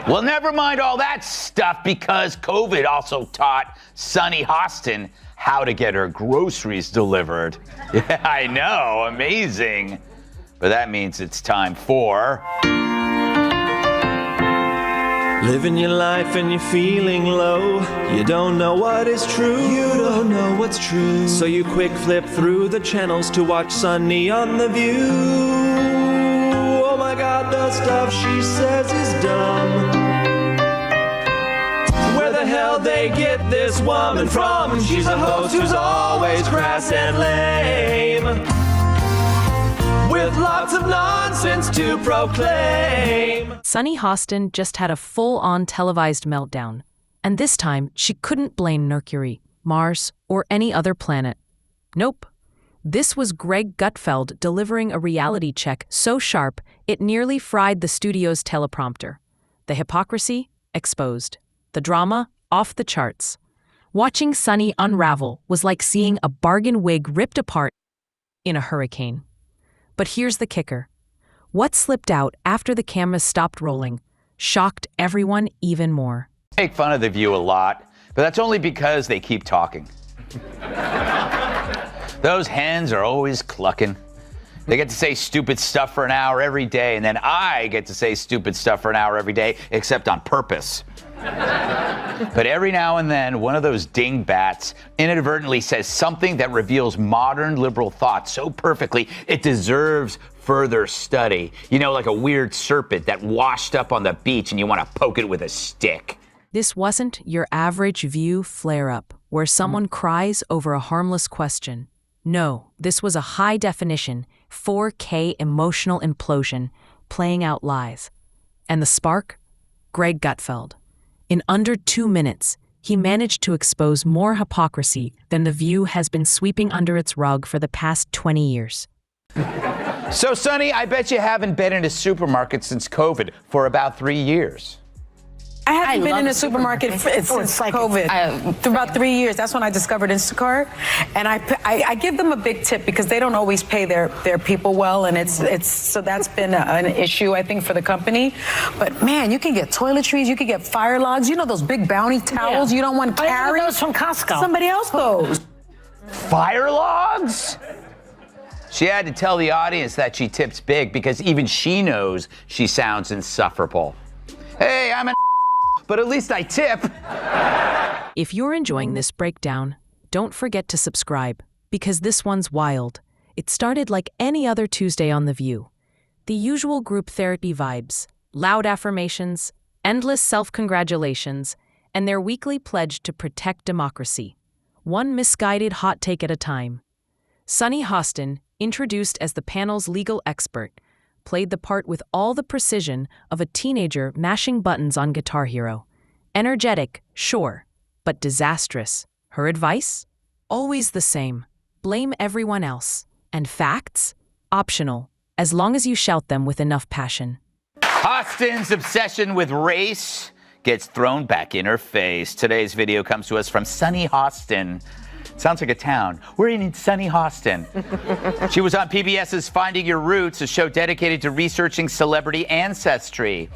Well, never mind all that stuff, because COVID also taught Sunny Hostin how to get her groceries delivered. Yeah, I know, amazing. But that means it's time for... Living your life and you're feeling low. You don't know what is true. You don't know what's true. So you quick flip through the channels to watch Sunny on The View. Oh my God, the stuff she says is dumb. Where the hell they get this woman from? She's a host who's always crass and lame, with lots of nonsense to proclaim. Sunny Hostin just had a full-on televised meltdown. And this time, she couldn't blame Mercury, Mars, or any other planet. Nope. This was Greg Gutfeld delivering a reality check so sharp it nearly fried the studio's teleprompter. The hypocrisy? Exposed. The drama? Off the charts. Watching Sunny unravel was like seeing a bargain wig ripped apart in a hurricane. But here's the kicker. What slipped out after the cameras stopped rolling shocked everyone even more. Make fun of The View a lot, but that's only because they keep talking. Those hens are always clucking. They get to say stupid stuff for an hour every day, and then I get to say stupid stuff for an hour every day, except on purpose. But every now and then, one of those dingbats inadvertently says something that reveals modern liberal thought so perfectly it deserves further study. You know, like a weird serpent that washed up on the beach and you want to poke it with a stick. This wasn't your average View flare-up, where someone cries over a harmless question. No, this was a high-definition, 4K emotional implosion playing out live. And the spark? Greg Gutfeld. In under 2 minutes, he managed to expose more hypocrisy than The View has been sweeping under its rug for the past 20 years. So, Sunny, I bet you haven't been in a supermarket since COVID for about 3 years. I haven't been in a supermarket since COVID. For about 3 years. That's when I discovered Instacart, and I give them a big tip because they don't always pay their people well, and it's so that's been an issue, I think, for the company. But man, you can get toiletries, you can get fire logs. You know those big Bounty towels you don't want to carry. Those from Costco. Somebody else goes. Fire logs? She had to tell the audience that she tips big because even she knows she sounds insufferable. Hey, I'm an but at least I tip. If you're enjoying this breakdown, don't forget to subscribe, because this one's wild. It started like any other Tuesday on The View. The usual group therapy vibes, loud affirmations, endless self-congratulations, and their weekly pledge to protect democracy. One misguided hot take at a time. Sunny Hostin, introduced as the panel's legal expert, played the part with all the precision of a teenager mashing buttons on Guitar Hero. Energetic, sure, but disastrous. Her advice? Always the same. Blame everyone else. And facts? Optional, as long as you shout them with enough passion. Hostin's obsession with race gets thrown back in her face. Today's video comes to us from Sunny Hostin. Sounds like a town. We're in Sunny Hostin. She was on PBS's Finding Your Roots, a show dedicated to researching celebrity ancestry.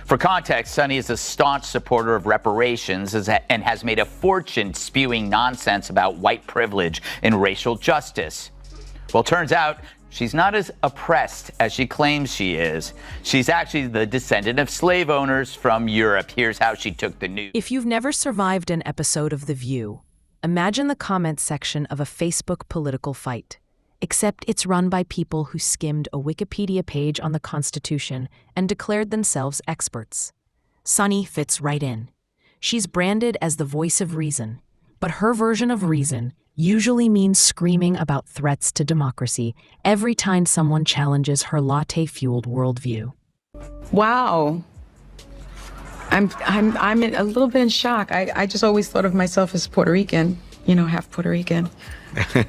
For context, Sunny is a staunch supporter of reparations and has made a fortune spewing nonsense about white privilege and racial justice. Well, turns out she's not as oppressed as she claims she is. She's actually the descendant of slave owners from Europe. Here's how she took the news. If you've never survived an episode of The View, imagine the comment section of a Facebook political fight, except it's run by people who skimmed a Wikipedia page on the Constitution and declared themselves experts. Sunny fits right in. She's branded as the voice of reason, but her version of reason usually means screaming about threats to democracy every time someone challenges her latte-fueled worldview. Wow. I'm a little bit in shock. I just always thought of myself as Puerto Rican, half Puerto Rican.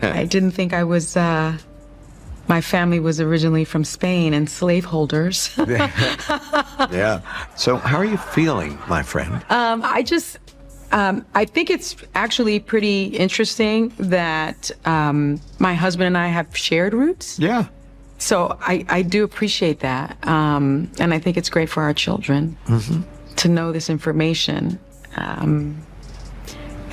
I didn't think I was, my family was originally from Spain and slaveholders. Yeah. So how are you feeling, my friend? I think it's actually pretty interesting that my husband and I have shared roots. Yeah. So I do appreciate that. And I think it's great for our children. Mm-hmm. to know this information.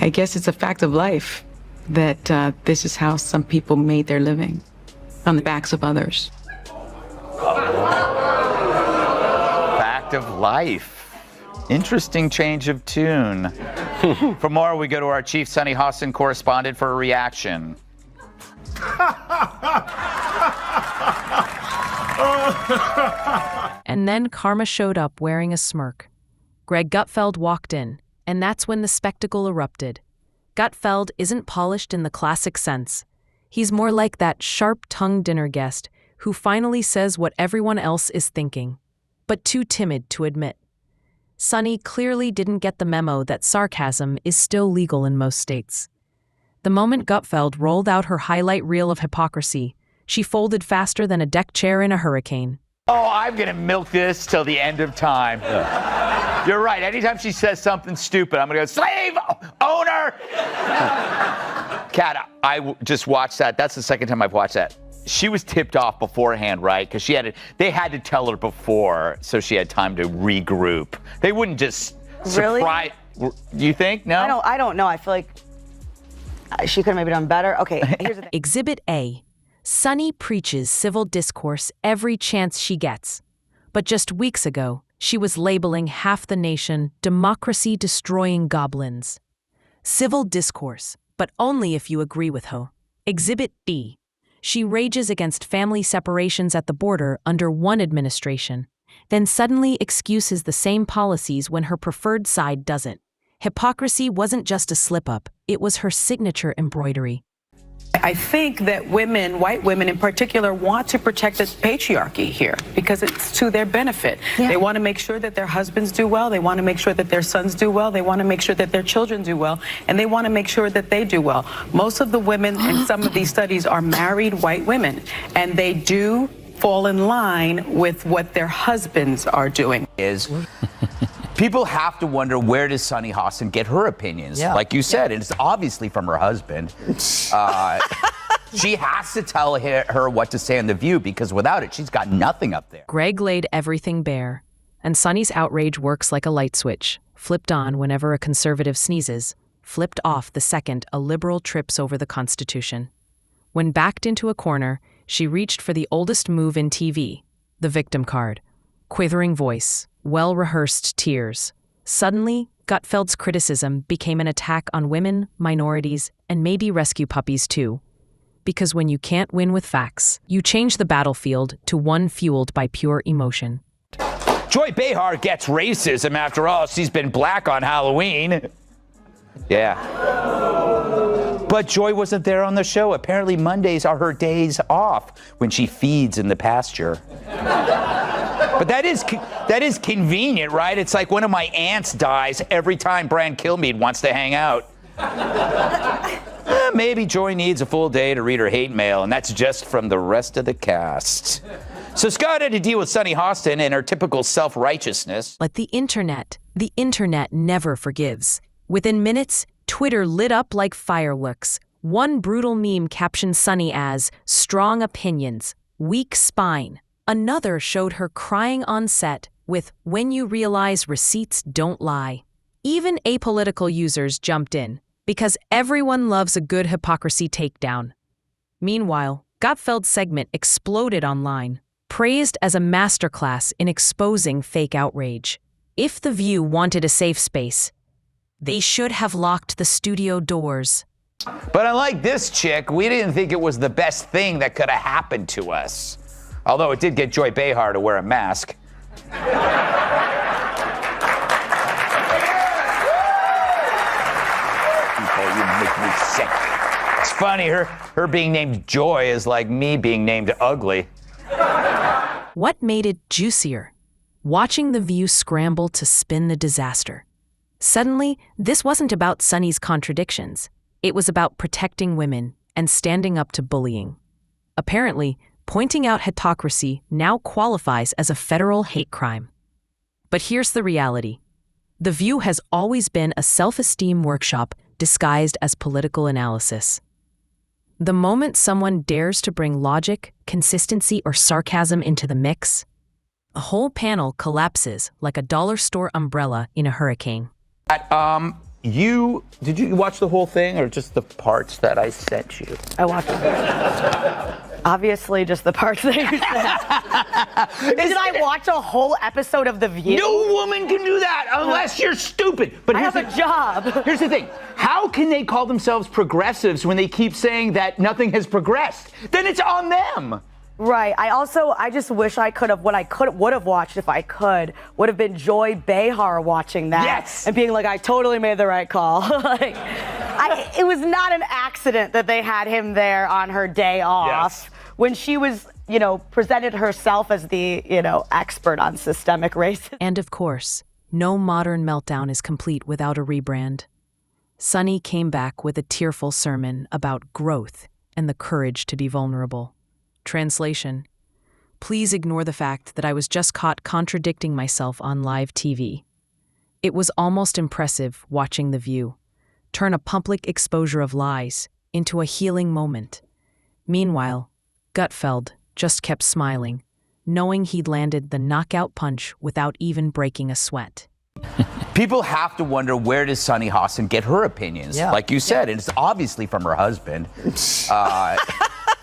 I guess it's a fact of life that this is how some people made their living, on the backs of others. Fact of life. Interesting change of tune. For more, we go to our chief Sunny Hostin correspondent for a reaction. And then Karma showed up wearing a smirk. Greg Gutfeld walked in, and that's when the spectacle erupted. Gutfeld isn't polished in the classic sense. He's more like that sharp-tongued dinner guest who finally says what everyone else is thinking, but too timid to admit. Sunny clearly didn't get the memo that sarcasm is still legal in most states. The moment Gutfeld rolled out her highlight reel of hypocrisy, she folded faster than a deck chair in a hurricane. Oh, I'm going to milk this till the end of time. You're right. Anytime she says something stupid, I'm going to go, slave owner! Kat, I just watched that. That's the second time I've watched that. She was tipped off beforehand, right? Because they had to tell her before, so she had time to regroup. They wouldn't just surprise. Do you think? No? I don't know. I feel like she could have maybe done better. Okay, here's the thing. Exhibit A. Sunny preaches civil discourse every chance she gets. But just weeks ago, she was labeling half the nation democracy-destroying goblins. Civil discourse, but only if you agree with her. Exhibit B. She rages against family separations at the border under one administration, then suddenly excuses the same policies when her preferred side doesn't. Hypocrisy wasn't just a slip-up, it was her signature embroidery. I think that women, white women in particular, want to protect the patriarchy here because it's to their benefit. Yeah. They want to make sure that their husbands do well. They want to make sure that their sons do well. They want to make sure that their children do well. And they want to make sure that they do well. Most of the women in some of these studies are married white women, and they do fall in line with what their husbands are doing. People have to wonder, where does Sunny Hostin get her opinions? Yeah. Like you said, and it's obviously from her husband. She has to tell her what to say on The View, because without it, she's got nothing up there. Greg laid everything bare, and Sunny's outrage works like a light switch, flipped on whenever a conservative sneezes, flipped off the second a liberal trips over the Constitution. When backed into a corner, she reached for the oldest move in TV, the victim card. Quivering voice, well-rehearsed tears. Suddenly, Gutfeld's criticism became an attack on women, minorities, and maybe rescue puppies too. Because when you can't win with facts, you change the battlefield to one fueled by pure emotion. Joy Behar gets racism. After all, she's been black on Halloween. Yeah. But Joy wasn't there on the show. Apparently Mondays are her days off when she feeds in the pasture. But that is convenient, right? It's like one of my aunts dies every time Brian Kilmeade wants to hang out. Maybe Joy needs a full day to read her hate mail, and that's just from the rest of the cast. So Scott had to deal with Sunny Hostin and her typical self-righteousness. But the internet never forgives. Within minutes, Twitter lit up like fireworks. One brutal meme captioned Sunny as strong opinions, weak spine. Another showed her crying on set with when you realize receipts don't lie. Even apolitical users jumped in because everyone loves a good hypocrisy takedown. Meanwhile, Gutfeld's segment exploded online, praised as a masterclass in exposing fake outrage. If The View wanted a safe space, they should have locked the studio doors. But unlike this chick, we didn't think it was the best thing that could have happened to us. Although it did get Joy Behar to wear a mask. You make me sick. It's funny, her being named Joy is like me being named ugly. What made it juicier? Watching The View scramble to spin the disaster. Suddenly, this wasn't about Sunny's contradictions. It was about protecting women and standing up to bullying. Apparently, pointing out hypocrisy now qualifies as a federal hate crime. But here's the reality. The View has always been a self-esteem workshop disguised as political analysis. The moment someone dares to bring logic, consistency, or sarcasm into the mix, A whole panel collapses like a dollar store umbrella in a hurricane. Did you watch the whole thing or just the parts that I sent you? I watched it. Obviously, just the parts that you said. Did I watch a whole episode of The View? No woman can do that unless you're stupid. But I have a job. Here's the thing. How can they call themselves progressives when they keep saying that nothing has progressed? Then it's on them. Right. I just wish I could have, what I would have watched if I could, would have been Joy Behar watching that. Yes. And being like, I totally made the right call. It was not an accident that they had him there on her day off. Yes. When she was, presented herself as the, expert on systemic racism. And of course, no modern meltdown is complete without a rebrand. Sunny came back with a tearful sermon about growth and the courage to be vulnerable. Translation: please ignore the fact that I was just caught contradicting myself on live TV. It was almost impressive watching The View turn a public exposure of lies into a healing moment. Meanwhile, Gutfeld just kept smiling, knowing he'd landed the knockout punch without even breaking a sweat. People have to wonder, where does Sunny Hostin get her opinions? Yeah. Like you said, and it's obviously from her husband.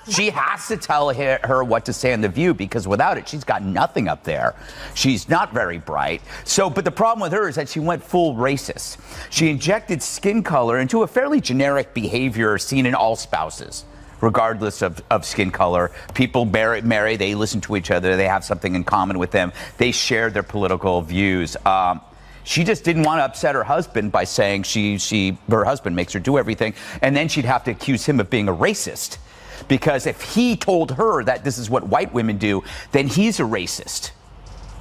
She has to tell her what to say on The View, because without it, she's got nothing up there. She's not very bright. But the problem with her is that she went full racist. She injected skin color into a fairly generic behavior seen in all spouses, regardless of skin color. People marry, they listen to each other, they have something in common with them, they share their political views. She just didn't want to upset her husband by saying her husband makes her do everything, and then she'd have to accuse him of being a racist. Because if he told her that this is what white women do, then he's a racist.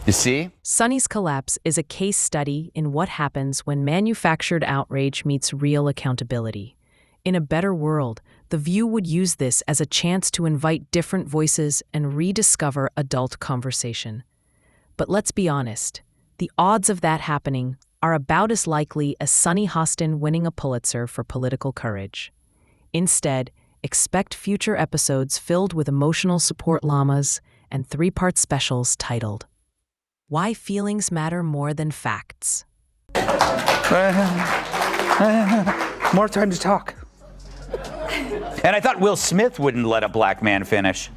You see? Sunny's collapse is a case study in what happens when manufactured outrage meets real accountability. In a better world, The View would use this as a chance to invite different voices and rediscover adult conversation. But let's be honest, the odds of that happening are about as likely as Sunny Hostin winning a Pulitzer for political courage. Instead, expect future episodes filled with emotional support llamas and 3-part specials titled, Why Feelings Matter More Than Facts. More time to talk. And I thought Will Smith wouldn't let a black man finish.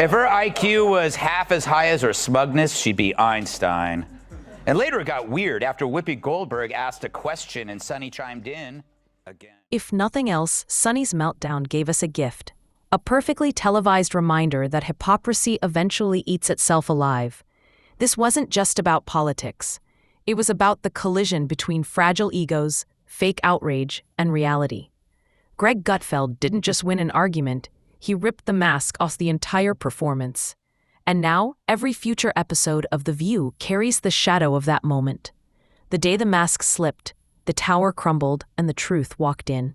If her IQ was half as high as her smugness, she'd be Einstein. And later it got weird after Whoopi Goldberg asked a question and Sunny chimed in again. If nothing else, Sunny's meltdown gave us a gift. A perfectly televised reminder that hypocrisy eventually eats itself alive. This wasn't just about politics. It was about the collision between fragile egos, fake outrage, and reality. Greg Gutfeld didn't just win an argument, he ripped the mask off the entire performance. And now, every future episode of The View carries the shadow of that moment. The day the mask slipped, the tower crumbled, and the truth walked in.